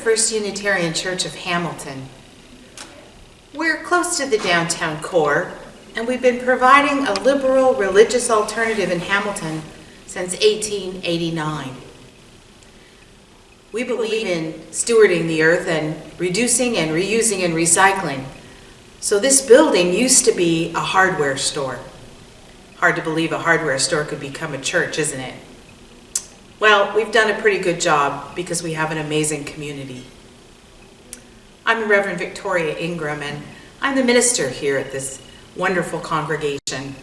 First Unitarian Church of Hamilton. We're close to the downtown core, and we've been providing a liberal religious alternative in Hamilton since 1889. We believe in stewarding the earth and reducing and reusing and recycling. So this building used to be a hardware store. Hard to believe a hardware store could become a church, isn't it? Well, we've done a pretty good job because we have an amazing community. I'm Reverend Victoria Ingram, and I'm the minister here at this wonderful congregation.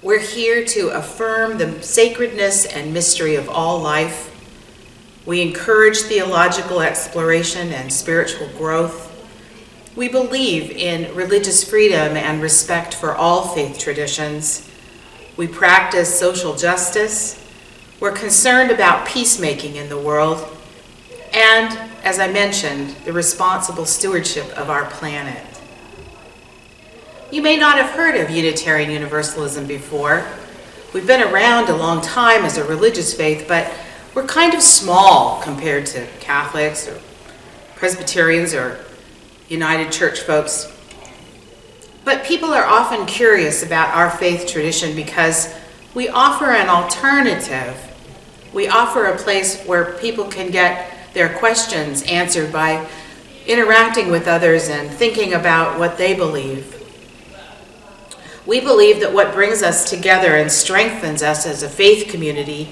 We're here to affirm the sacredness and mystery of all life. We encourage theological exploration and spiritual growth. We believe in religious freedom and respect for all faith traditions. We practice social justice. We're concerned about peacemaking in the world. And, as I mentioned, the responsible stewardship of our planet. You may not have heard of Unitarian Universalism before. We've been around a long time as a religious faith, but we're kind of small compared to Catholics or Presbyterians or United Church folks. But people are often curious about our faith tradition because we offer an alternative. We offer a place where people can get their questions answered by interacting with others and thinking about what they believe. We believe that what brings us together and strengthens us as a faith community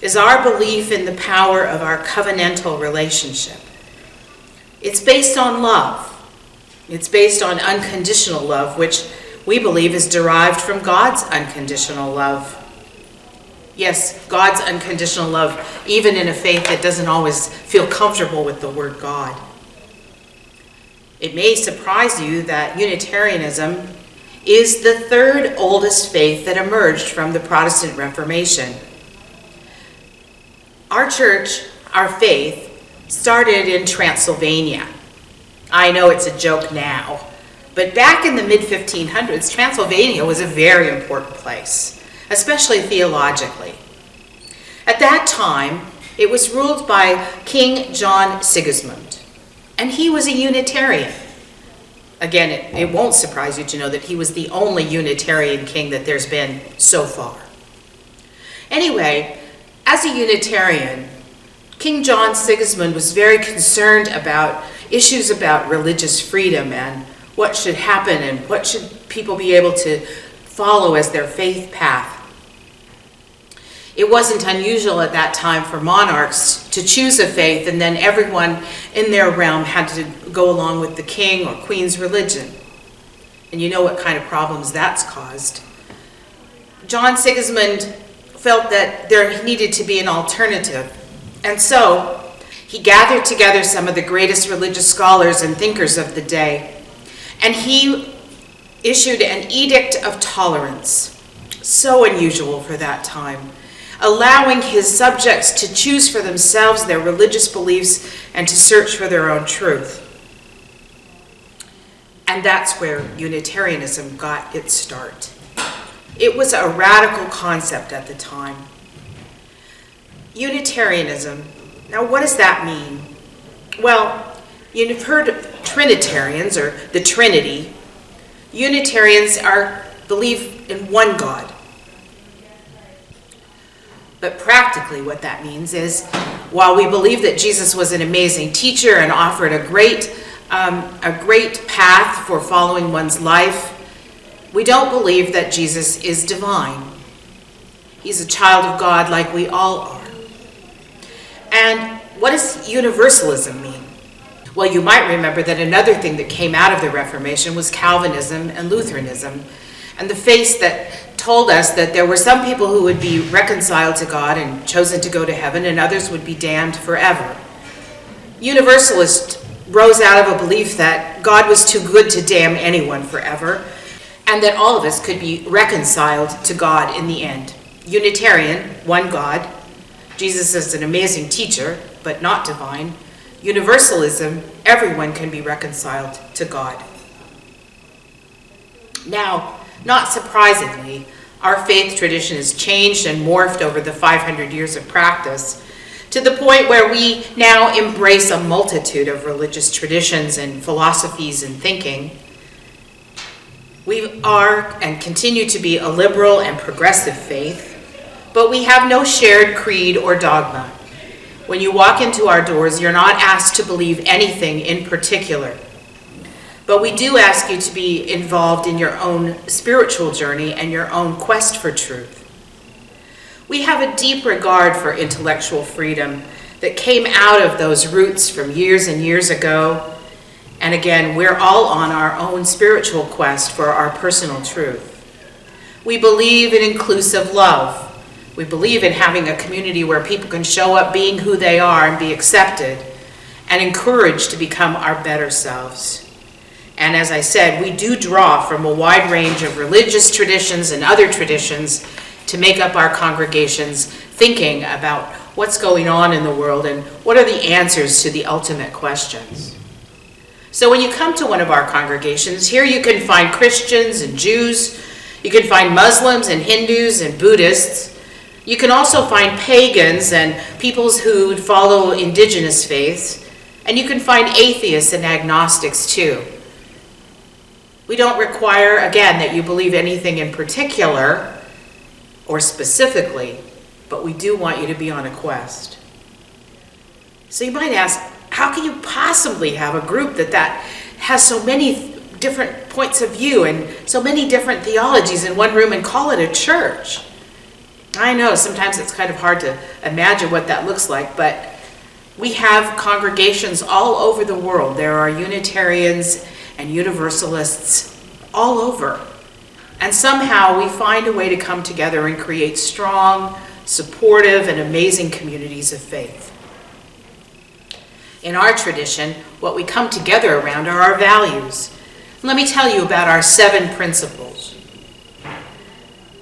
is our belief in the power of our covenantal relationship. It's based on love. It's based on unconditional love, which we believe is derived from God's unconditional love. Yes, God's unconditional love, even in a faith that doesn't always feel comfortable with the word God. It may surprise you that Unitarianism is the third oldest faith that emerged from the Protestant Reformation. Our church, our faith, started in Transylvania. I know it's a joke now, but back in the mid-1500s, Transylvania was a very important place, especially theologically. At that time, it was ruled by King John Sigismund, and he was a Unitarian. Again, it won't surprise you to know that he was the only Unitarian king that there's been so far. Anyway, as a Unitarian, King John Sigismund was very concerned about issues about religious freedom and what should happen and what should people be able to follow as their faith path. It wasn't unusual at that time for monarchs to choose a faith and then everyone in their realm had to go along with the king or queen's religion. And you know what kind of problems that's caused. John Sigismund felt that there needed to be an alternative. And so he gathered together some of the greatest religious scholars and thinkers of the day, and he issued an edict of tolerance, so unusual for that time, allowing his subjects to choose for themselves their religious beliefs and to search for their own truth. And that's where Unitarianism got its start. It was a radical concept at the time. Unitarianism, now what does that mean? Well, you've heard of Trinitarians or the Trinity. Unitarians believe in one God. But practically what that means is, while we believe that Jesus was an amazing teacher and offered a great path for following one's life, we don't believe that Jesus is divine. He's a child of God like we all are. And what does universalism mean? Well, you might remember that another thing that came out of the Reformation was Calvinism and Lutheranism, and the faiths that told us that there were some people who would be reconciled to God and chosen to go to heaven, and others would be damned forever. Universalists rose out of a belief that God was too good to damn anyone forever, and that all of us could be reconciled to God in the end. Unitarian, one God. Jesus is an amazing teacher, but not divine. Universalism, everyone can be reconciled to God. Now, not surprisingly, our faith tradition has changed and morphed over the 500 years of practice to to the point where we now embrace a multitude of religious traditions and philosophies and thinking. We are and continue to be a liberal and progressive faith, but we have no shared creed or dogma. When you walk into our doors, you're not asked to believe anything in particular. But we do ask you to be involved in your own spiritual journey and your own quest for truth. We have a deep regard for intellectual freedom that came out of those roots from years and years ago. And again, we're all on our own spiritual quest for our personal truth. We believe in inclusive love. We believe in having a community where people can show up being who they are and be accepted and encouraged to become our better selves. And as I said, we do draw from a wide range of religious traditions and other traditions to make up our congregations, thinking about what's going on in the world and what are the answers to the ultimate questions. So when you come to one of our congregations, here you can find Christians and Jews, you can find Muslims and Hindus and Buddhists. You can also find pagans and peoples who follow indigenous faiths, and you can find atheists and agnostics too. We don't require, again, that you believe anything in particular or specifically, but we do want you to be on a quest. So you might ask, how can you possibly have a group that has so many different points of view and so many different theologies in one room and call it a church? I know sometimes it's kind of hard to imagine what that looks like, but we have congregations all over the world. There are Unitarians and Universalists all over. And somehow we find a way to come together and create strong, supportive, and amazing communities of faith. In our tradition, what we come together around are our values. Let me tell you about our 7 principles.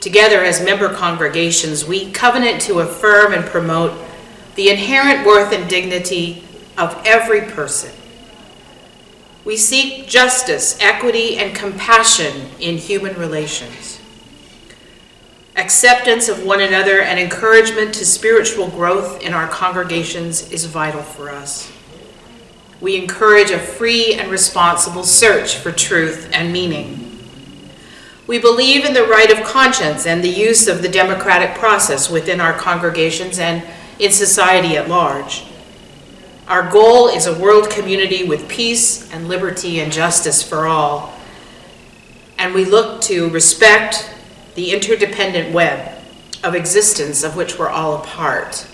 Together as member congregations, we covenant to affirm and promote the inherent worth and dignity of every person. We seek justice, equity, and compassion in human relations. Acceptance of one another and encouragement to spiritual growth in our congregations is vital for us. We encourage a free and responsible search for truth and meaning. We believe in the right of conscience and the use of the democratic process within our congregations and in society at large. Our goal is a world community with peace and liberty and justice for all. And we look to respect the interdependent web of existence of which we're all a part.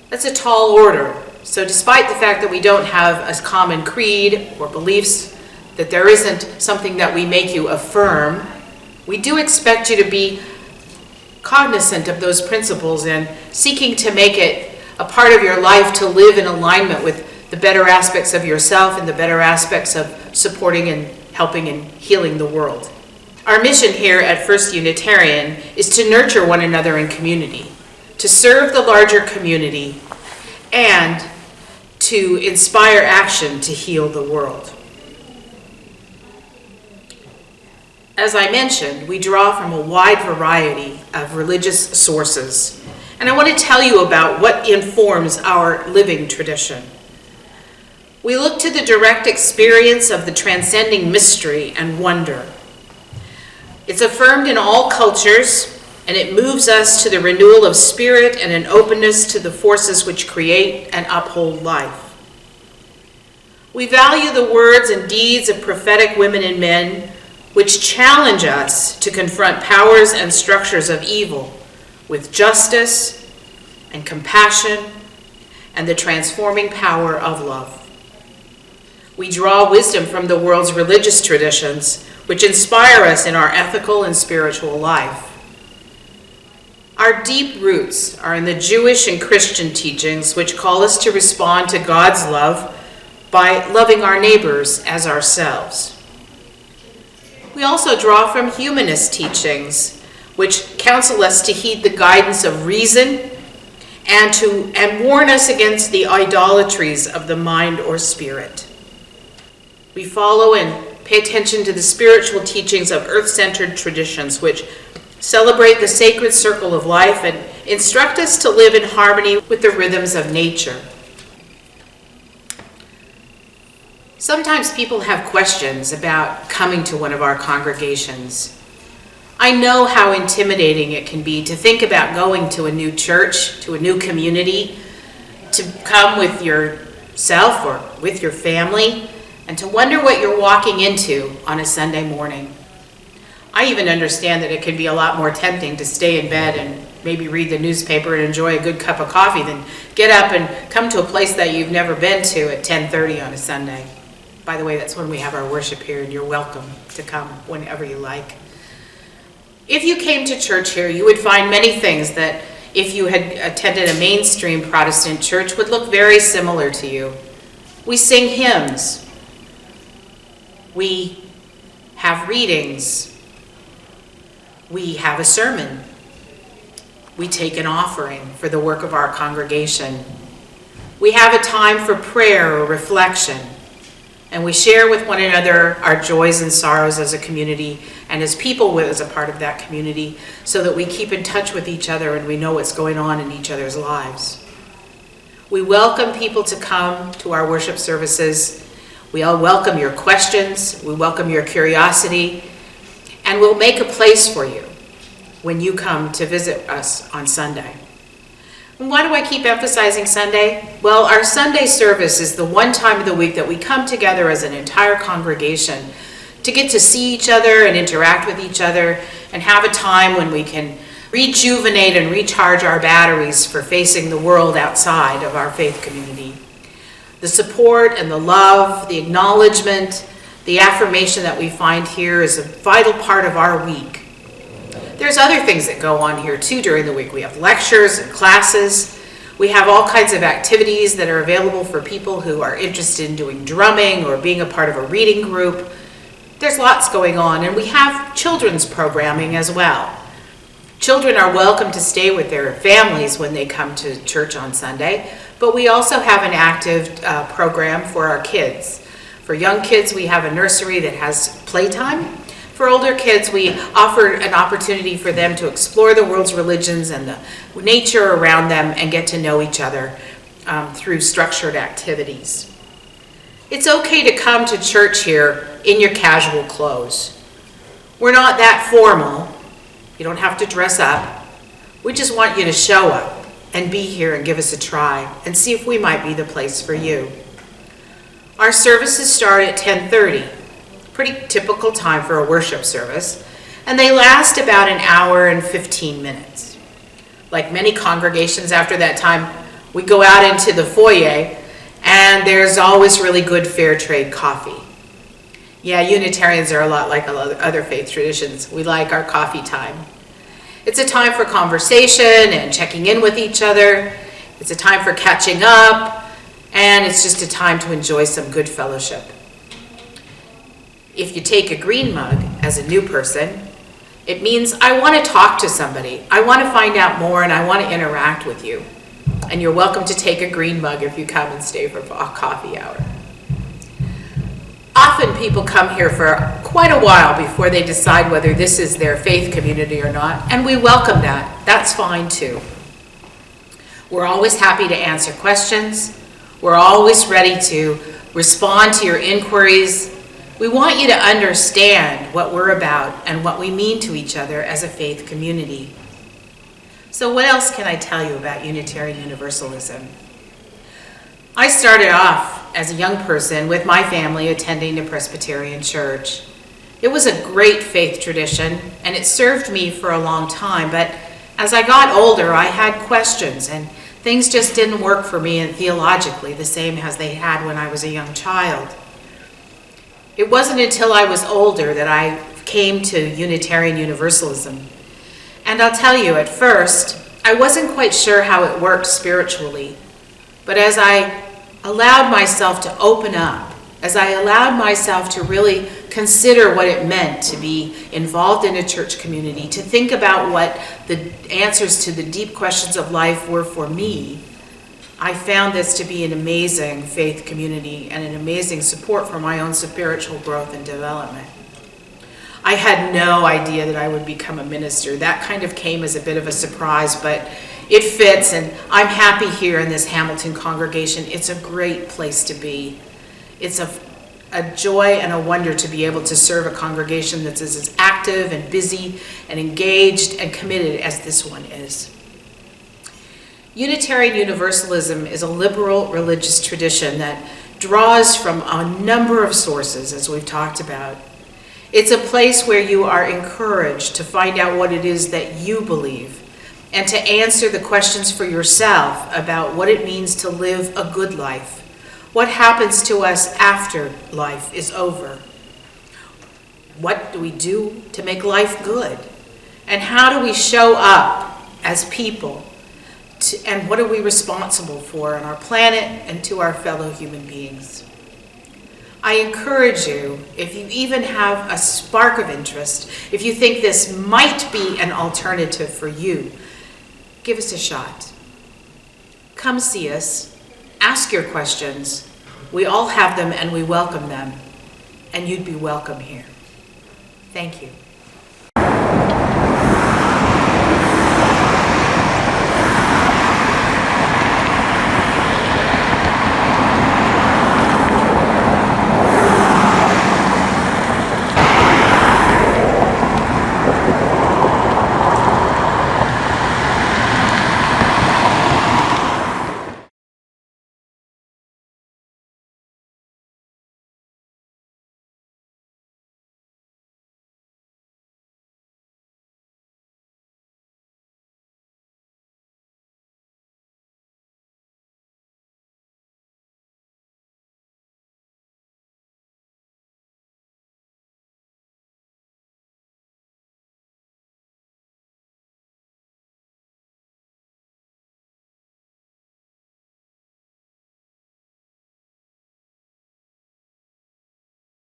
That's a tall order. So despite the fact that we don't have a common creed or beliefs, that there isn't something that we make you affirm, we do expect you to be cognizant of those principles and seeking to make it a part of your life to live in alignment with the better aspects of yourself and the better aspects of supporting and helping and healing the world. Our mission here at First Unitarian is to nurture one another in community, to serve the larger community, and to inspire action to heal the world. As I mentioned, we draw from a wide variety of religious sources, and I want to tell you about what informs our living tradition. We look to the direct experience of the transcending mystery and wonder. It's affirmed in all cultures, and it moves us to the renewal of spirit and an openness to the forces which create and uphold life. We value the words and deeds of prophetic women and men which challenge us to confront powers and structures of evil with justice and compassion and the transforming power of love. We draw wisdom from the world's religious traditions, which inspire us in our ethical and spiritual life. Our deep roots are in the Jewish and Christian teachings, which call us to respond to God's love by loving our neighbors as ourselves. We also draw from humanist teachings, which counsel us to heed the guidance of reason and warn us against the idolatries of the mind or spirit. We follow and pay attention to the spiritual teachings of earth-centered traditions, which celebrate the sacred circle of life instruct us to live in harmony with the rhythms of nature. Sometimes people have questions about coming to one of our congregations. I know how intimidating it can be to think about going to a new church, to a new community, to come with yourself or with your family, and to wonder what you're walking into on a Sunday morning. I even understand that it can be a lot more tempting to stay in bed and maybe read the newspaper and enjoy a good cup of coffee than get up and come to a place that you've never been to at 10:30 on a Sunday. By the way, that's when we have our worship here, and you're welcome to come whenever you like. If you came to church here, you would find many things that, if you had attended a mainstream Protestant church, would look very similar to you. We sing hymns. We have readings. We have a sermon. We take an offering for the work of our congregation. We have a time for prayer or reflection. And we share with one another our joys and sorrows as a community and as people as a part of that community, so that we keep in touch with each other and we know what's going on in each other's lives. We welcome people to come to our worship services. We all welcome your questions. We welcome your curiosity. And we'll make a place for you when you come to visit us on Sunday. And why do I keep emphasizing Sunday? Well, our Sunday service is the one time of the week that we come together as an entire congregation to get to see each other and interact with each other and have a time when we can rejuvenate and recharge our batteries for facing the world outside of our faith community. The support and the love, the acknowledgement, the affirmation that we find here is a vital part of our week. There's other things that go on here too during the week. We have lectures and classes. We have all kinds of activities that are available for people who are interested in doing drumming or being a part of a reading group. There's lots going on, and we have children's programming as well. Children are welcome to stay with their families when they come to church on Sunday, but we also have an active program for our kids. For young kids, we have a nursery that has playtime. For older kids, we offer an opportunity for them to explore the world's religions and the nature around them and get to know each other through structured activities. It's okay to come to church here in your casual clothes. We're not that formal. You don't have to dress up. We just want you to show up and be here and give us a try and see if we might be the place for you. Our services start at 10:30. Pretty typical time for a worship service, and they last about an hour and 15 minutes. Like many congregations, after that time, we go out into the foyer, and there's always really good fair trade coffee. Yeah, Unitarians are a lot like other faith traditions. We like our coffee time. It's a time for conversation and checking in with each other. It's a time for catching up, and it's just a time to enjoy some good fellowship. If you take a green mug as a new person, it means I want to talk to somebody. I want to find out more, and I want to interact with you. And you're welcome to take a green mug if you come and stay for a coffee hour. Often people come here for quite a while before they decide whether this is their faith community or not, and we welcome that. That's fine too. We're always happy to answer questions. We're always ready to respond to your inquiries. We want you to understand what we're about and what we mean to each other as a faith community. So what else can I tell you about Unitarian Universalism? I started off as a young person with my family attending a Presbyterian church. It was a great faith tradition, and it served me for a long time, but as I got older, I had questions, and things just didn't work for me theologically the same as they had when I was a young child. It wasn't until I was older that I came to Unitarian Universalism. And I'll tell you, at first, I wasn't quite sure how it worked spiritually. But as I allowed myself to open up, as I allowed myself to really consider what it meant to be involved in a church community, to think about what the answers to the deep questions of life were for me, I found this to be an amazing faith community and an amazing support for my own spiritual growth and development. I had no idea that I would become a minister. That kind of came as a bit of a surprise, but it fits, and I'm happy here in this Hamilton congregation. It's a great place to be. It's a joy and a wonder to be able to serve a congregation that's as active and busy and engaged and committed as this one is. Unitarian Universalism is a liberal religious tradition that draws from a number of sources, as we've talked about. It's a place where you are encouraged to find out what it is that you believe and to answer the questions for yourself about what it means to live a good life. What happens to us after life is over? What do we do to make life good? And how do we show up as people? And what are we responsible for on our planet and to our fellow human beings? I encourage you, if you even have a spark of interest, if you think this might be an alternative for you, give us a shot. Come see us, ask your questions. We all have them and we welcome them, and you'd be welcome here. Thank you.